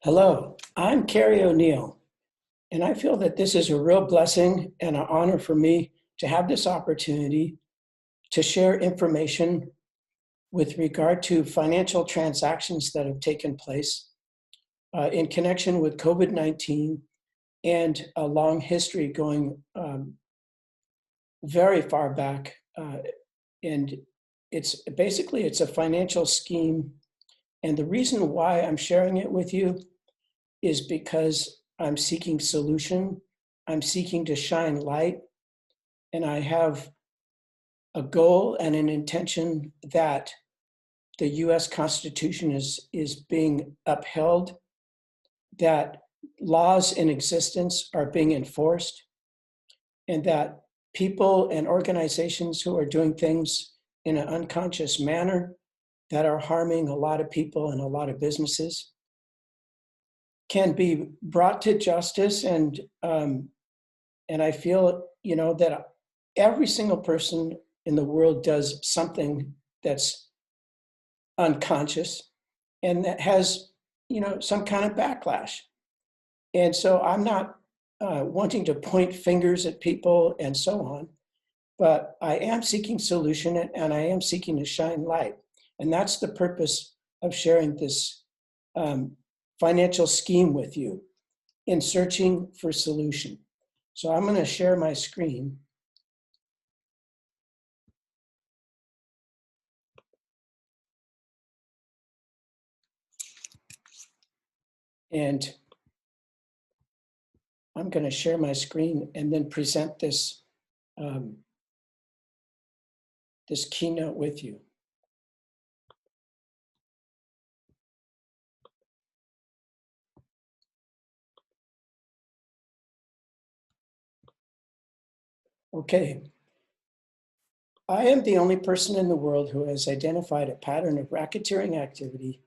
Hello, I'm Carrie O'Neill, and I feel that this is a real blessing and an honor for me to have this opportunity to share information with regard to financial transactions that have taken place in connection with COVID-19 and a long history going very far back. And it's a financial scheme. And the reason why I'm sharing it with you is because I'm seeking solution, I'm seeking to shine light, and I have a goal and an intention that the US Constitution is being upheld, that laws in existence are being enforced, and that people and organizations who are doing things in an unconscious manner that are harming a lot of people and a lot of businesses can be brought to justice. And I feel, that every single person in the world does something that's unconscious and that has, some kind of backlash. And so I'm not wanting to point fingers at people and so on, but I am seeking solution and I am seeking to shine light. And that's the purpose of sharing this financial scheme with you in searching for solution. So I'm going to share my screen. And I'm going to share my screen and then present this, this keynote with you. Okay. I am the only person in the world who has identified a pattern of racketeering activity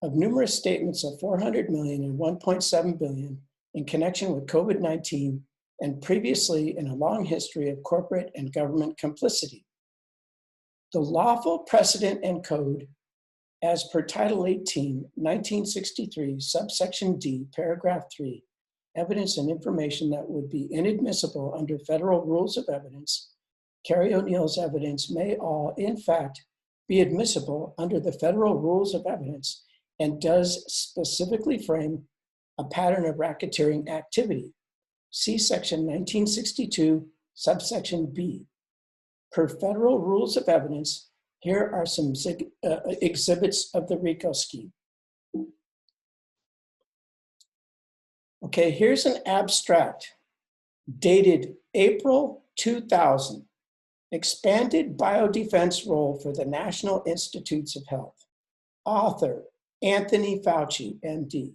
of numerous statements of 400 million and 1.7 billion in connection with COVID-19 and previously in a long history of corporate and government complicity. The lawful precedent and code, as per Title 18, 1963, subsection D, paragraph 3, evidence and information that would be inadmissible under federal rules of evidence, Carrie O'Neill's evidence may all, in fact, be admissible under the federal rules of evidence and does specifically frame a pattern of racketeering activity. See section 1962, subsection B. Per federal rules of evidence, here are some exhibits of the RICO scheme. Okay, here's an abstract dated April 2000. Expanded biodefense role for the National Institutes of Health. Author, Anthony Fauci, MD.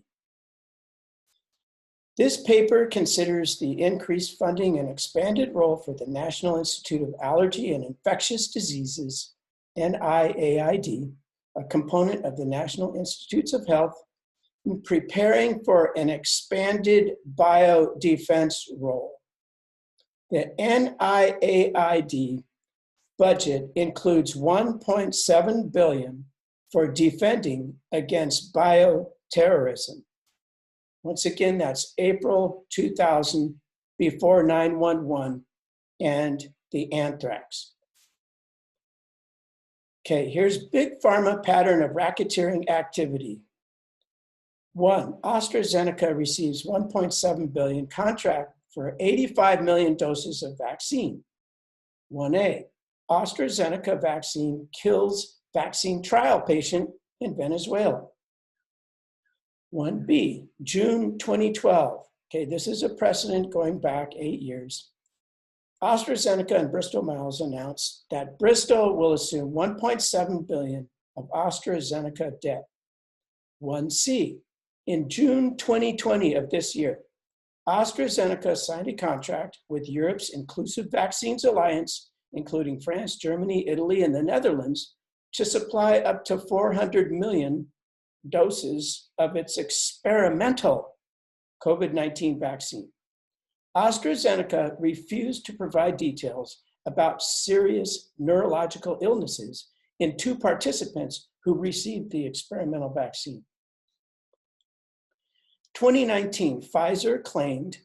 This paper considers the increased funding and expanded role for the National Institute of Allergy and Infectious Diseases, NIAID, a component of the National Institutes of Health, in preparing for an expanded biodefense role. The NIAID budget includes 1.7 billion for defending against bioterrorism. Once again, that's April 2000, before 9/11 and the anthrax. Okay, here's big pharma pattern of racketeering activity. 1, AstraZeneca receives 1.7 billion contract for 85 million doses of vaccine. 1A, AstraZeneca vaccine kills vaccine trial patient in Venezuela. 1B, June 2012. Okay, this is a precedent going back 8 years. AstraZeneca and Bristol Myers announced that Bristol will assume 1.7 billion of AstraZeneca debt. 1C, in June 2020 of this year, AstraZeneca signed a contract with Europe's Inclusive Vaccines Alliance, including France, Germany, Italy, and the Netherlands, to supply up to 400 million doses of its experimental COVID-19 vaccine. AstraZeneca refused to provide details about serious neurological illnesses in 2 participants who received the experimental vaccine. 2019, Pfizer claimed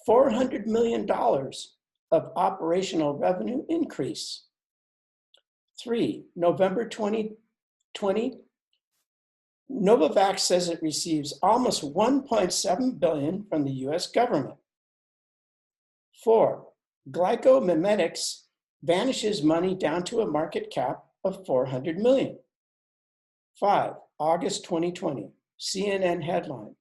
$400 million of operational revenue increase. 3, November 2020, Novavax says it receives almost $1.7 billion from the US government. 4, Glycomimetics vanishes money down to a market cap of $400 million. 5, August 2020, CNN headline,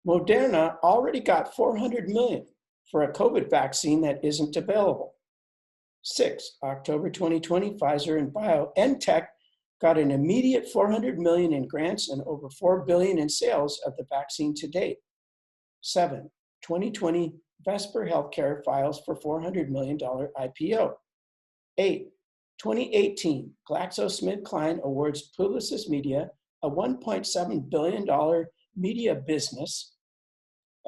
Moderna already got $400 million for a COVID vaccine that isn't available. 6, October 2020, Pfizer and BioNTech got an immediate $400 million in grants and over $4 billion in sales of the vaccine to date. 7, 2020, Vesper Healthcare files for $400 million IPO. 8, 2018, GlaxoSmithKline awards Publicis Media a $1.7 billion media business.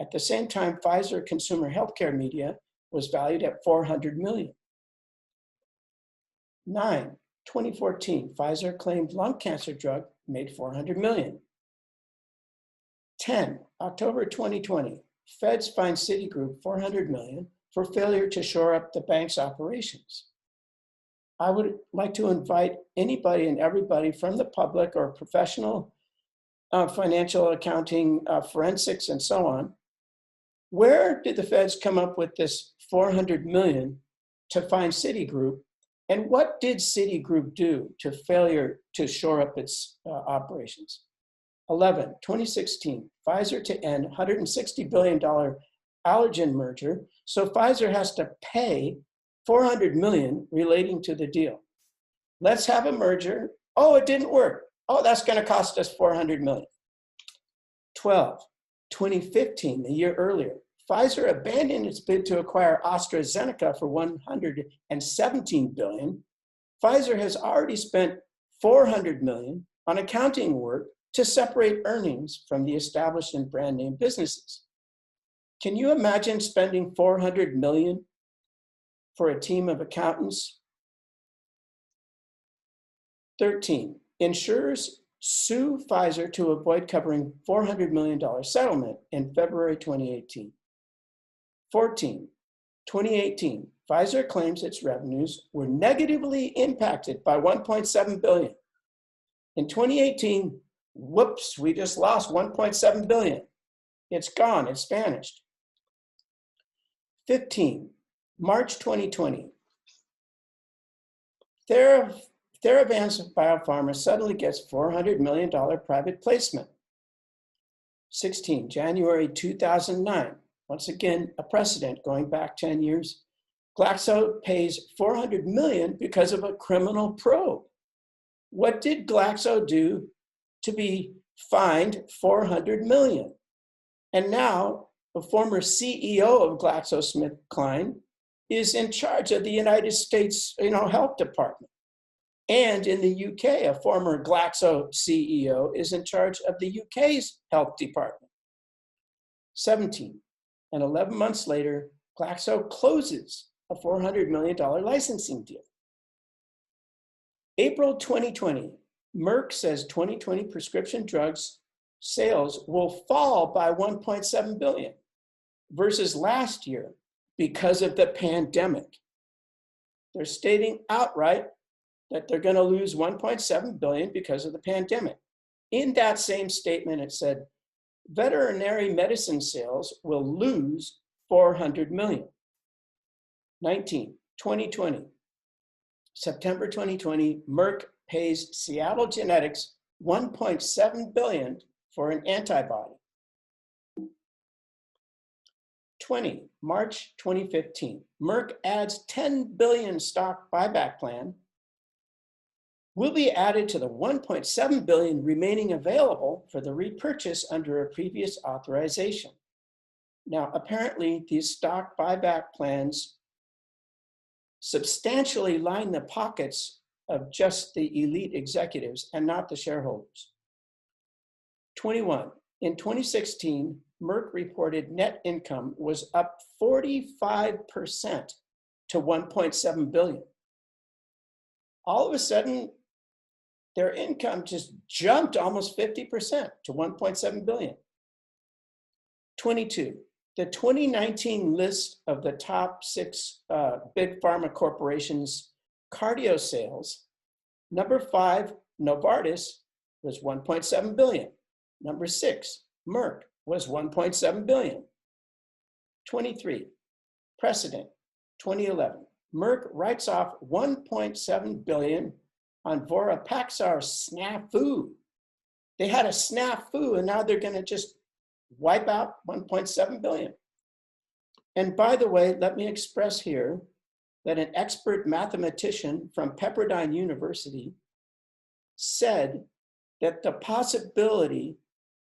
At the same time, Pfizer Consumer Healthcare Media was valued at $400 million. 9, 2014, Pfizer claimed lung cancer drug made $400 million. 10, October 2020, Feds fined Citigroup $400 million for failure to shore up the bank's operations. I would like to invite anybody and everybody from the public or professional financial accounting, forensics, and so on. Where did the Feds come up with this $400 million to fine Citigroup? And what did Citigroup do to failure to shore up its operations? 11, 2016, Pfizer to end $160 billion Allergan merger. So Pfizer has to pay $400 million relating to the deal. Let's have a merger. Oh, it didn't work. Oh, that's going to cost us $400 million. 12, 2015, the year earlier, Pfizer abandoned its bid to acquire AstraZeneca for $117 billion. Pfizer has already spent $400 million on accounting work to separate earnings from the established and brand name businesses. Can you imagine spending $400 million for a team of accountants? 13, insurers sue Pfizer to avoid covering $400 million settlement in February 2018. 14, 2018, Pfizer claims its revenues were negatively impacted by $1.7 billion. In 2018, whoops, we just lost $1.7 billion. It's gone, it's vanished. 15, March 2020, Theravance Biopharma suddenly gets $400 million private placement. 16, January 2009, once again, a precedent going back 10 years. Glaxo pays $400 million because of a criminal probe. What did Glaxo do to be fined $400 million? And now the former CEO of GlaxoSmithKline is in charge of the United States, Health Department. And in the UK, a former Glaxo CEO is in charge of the UK's health department. 17, and 11 months later, Glaxo closes a $400 million licensing deal. April 2020, Merck says 2020 prescription drugs sales will fall by 1.7 billion versus last year because of the pandemic. They're stating outright that they're going to lose 1.7 billion because of the pandemic. In that same statement, it said, veterinary medicine sales will lose 400 million. 19, 2020, September 2020, Merck pays Seattle Genetics 1.7 billion for an antibody. 20, March 2015, Merck adds 10 billion stock buyback plan, will be added to the 1.7 billion remaining available for the repurchase under a previous authorization. Now, apparently these stock buyback plans substantially line the pockets of just the elite executives and not the shareholders. 21, in 2016, Merck reported net income was up 45% to 1.7 billion. All of a sudden, their income just jumped almost 50% to 1.7 billion. 22, the 2019 list of the top 6 big pharma corporations' cardio sales, number 5, Novartis, was 1.7 billion. Number 6, Merck, was 1.7 billion. 23, precedent, 2011. Merck writes off 1.7 billion on Vorapaxar snafu. They had a snafu and now they're going to just wipe out 1.7 billion. And by the way, let me express here that an expert mathematician from Pepperdine University said that the possibility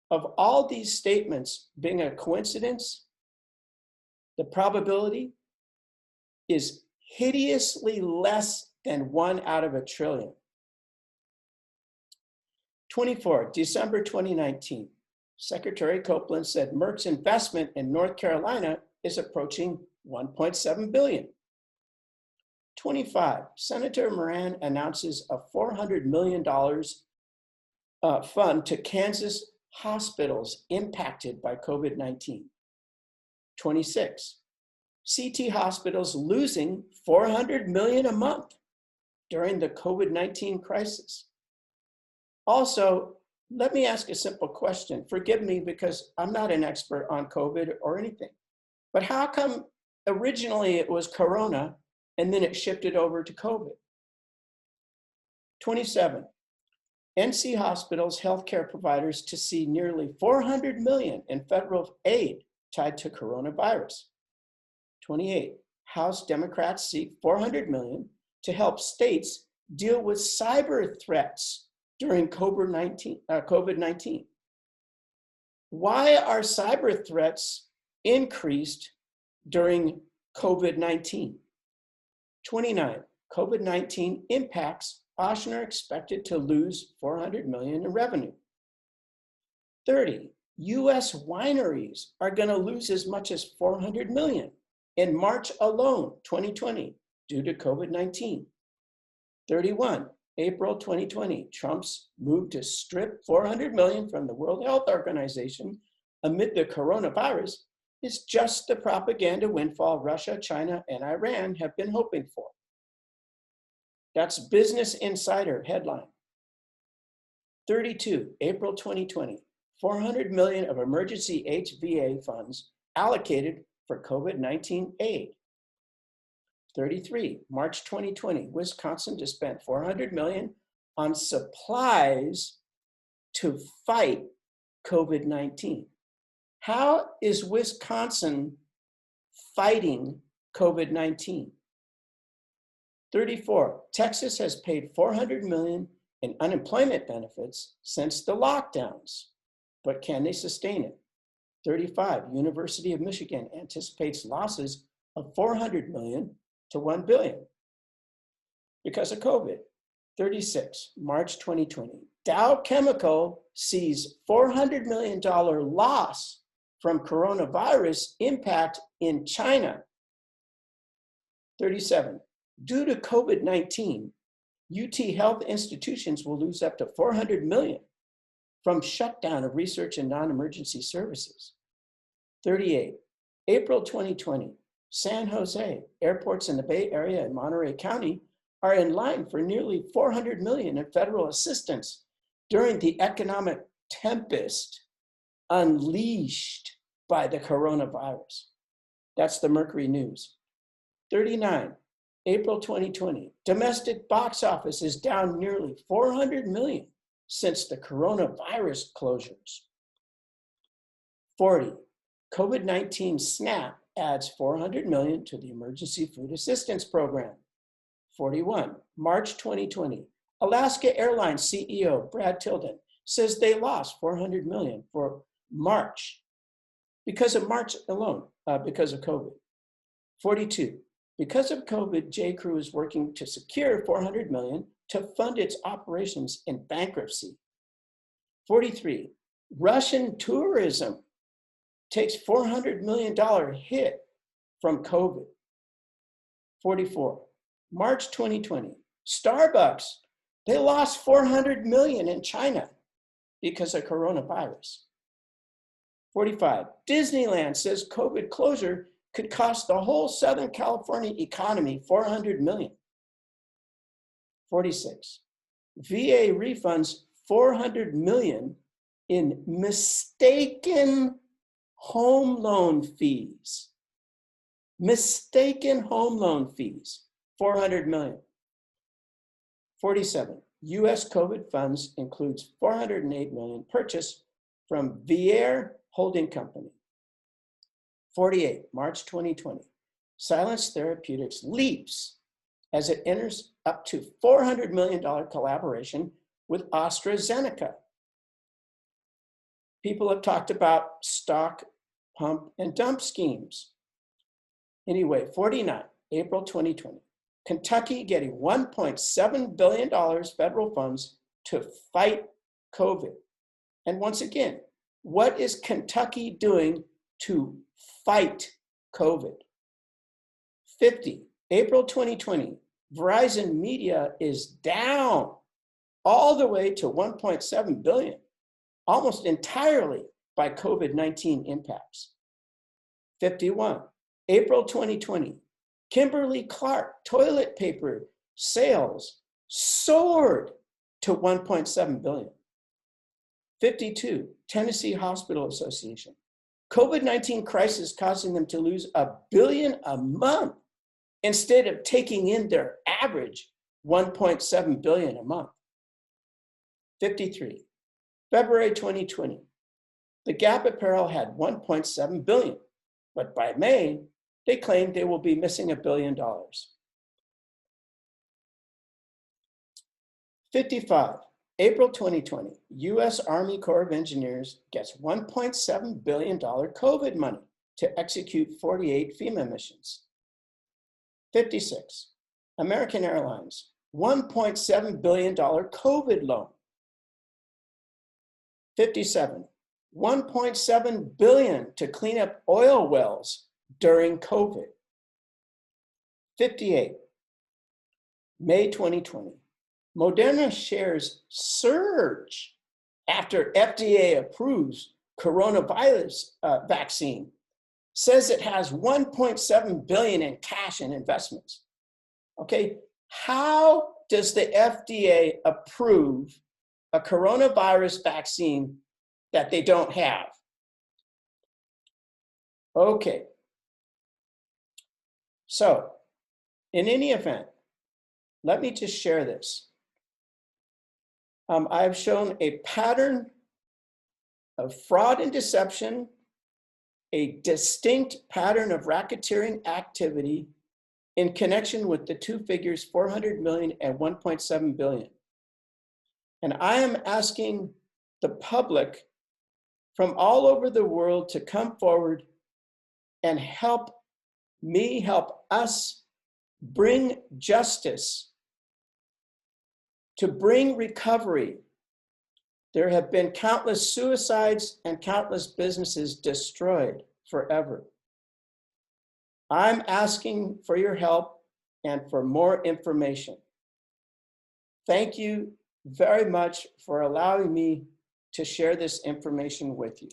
of all these statements being a coincidence, the probability is hideously less than 1 out of a trillion. 24, December 2019, Secretary Copeland said Merck's investment in North Carolina is approaching 1.7 billion. 25, Senator Moran announces a $400 million fund to Kansas hospitals impacted by COVID-19. 26, CT hospitals losing $400 million a month during the COVID-19 crisis. Also, let me ask a simple question. Forgive me because I'm not an expert on COVID or anything, but how come originally it was Corona and then it shifted over to COVID? 27, NC hospitals, healthcare providers to see nearly 400 million in federal aid tied to coronavirus. 28, House Democrats seek 400 million to help states deal with cyber threats during COVID-19. Why are cyber threats increased during COVID-19? 29, COVID-19 impacts Ochsner expected to lose 400 million in revenue. 30, US wineries are going to lose as much as 400 million in March alone, 2020, due to COVID-19. 31, April 2020, Trump's move to strip 400 million from the World Health Organization amid the coronavirus is just the propaganda windfall Russia, China, and Iran have been hoping for. That's Business Insider headline. 32, April 2020, 400 million of emergency HVA funds allocated for COVID-19 aid. 33, March 2020, Wisconsin to spend 400 million on supplies to fight COVID-19. How is Wisconsin fighting COVID-19? 34, Texas has paid 400 million in unemployment benefits since the lockdowns, but can they sustain it? 35, University of Michigan anticipates losses of 400 million to 1 billion because of COVID. 36, March 2020, Dow Chemical sees $400 million loss from coronavirus impact in China. 37, due to COVID-19, UT health institutions will lose up to 400 million from shutdown of research and non-emergency services. 38, April 2020, San Jose, airports in the Bay Area and Monterey County are in line for nearly 400 million in federal assistance during the economic tempest unleashed by the coronavirus. That's the Mercury News. 39, April 2020, domestic box office is down nearly 400 million since the coronavirus closures. 40, COVID-19 SNAP adds 400 million to the Emergency Food Assistance Program. 41, March 2020, Alaska Airlines CEO Brad Tilden says they lost 400 million for March, because of March alone, because of COVID. 42, because of COVID, J.Crew is working to secure 400 million to fund its operations in bankruptcy. 43, Russian tourism takes $400 million hit from COVID. 44, March 2020, Starbucks, they lost 400 million in China because of coronavirus. 45, Disneyland says COVID closure could cost the whole Southern California economy $400 million. 46, VA refunds $400 million in mistaken home loan fees. Mistaken home loan fees, $400 million. 47, US COVID funds includes $408 million purchased from Vier Holding Company. 48, March 2020, Silence Therapeutics leaps as it enters up to $400 million collaboration with AstraZeneca. People have talked about stock, pump, and dump schemes. Anyway, 49, April 2020, Kentucky getting $1.7 billion federal funds to fight COVID. And once again, what is Kentucky doing to fight COVID? 50, April 2020, Verizon Media is down all the way to $1.7 billion, almost entirely by COVID-19 impacts. 51, April 2020, Kimberly-Clark toilet paper sales soared to $1.7 billion. 52, Tennessee Hospital Association, COVID-19 crisis causing them to lose $1 billion a month instead of taking in their average $1.7 billion a month. 53, February 2020, the Gap Apparel had $1.7 billion, but by May, they claimed they will be missing $1 billion. 55, April 2020, US Army Corps of Engineers gets $1.7 billion COVID money to execute 48 FEMA missions. 56, American Airlines, $1.7 billion COVID loan. 57, $1.7 billion to clean up oil wells during COVID. 58, May 2020, Moderna shares surge after FDA approves coronavirus vaccine, says it has $1.7 billion in cash and investments. Okay, how does the FDA approve a coronavirus vaccine that they don't have? Okay, so in any event, let me just share this. I've shown a pattern of fraud and deception, a distinct pattern of racketeering activity in connection with the two figures, 400 million and 1.7 billion. And I am asking the public from all over the world to come forward and help me, help us bring justice, to bring recovery. There have been countless suicides and countless businesses destroyed forever. I'm asking for your help and for more information. Thank you very much for allowing me to share this information with you.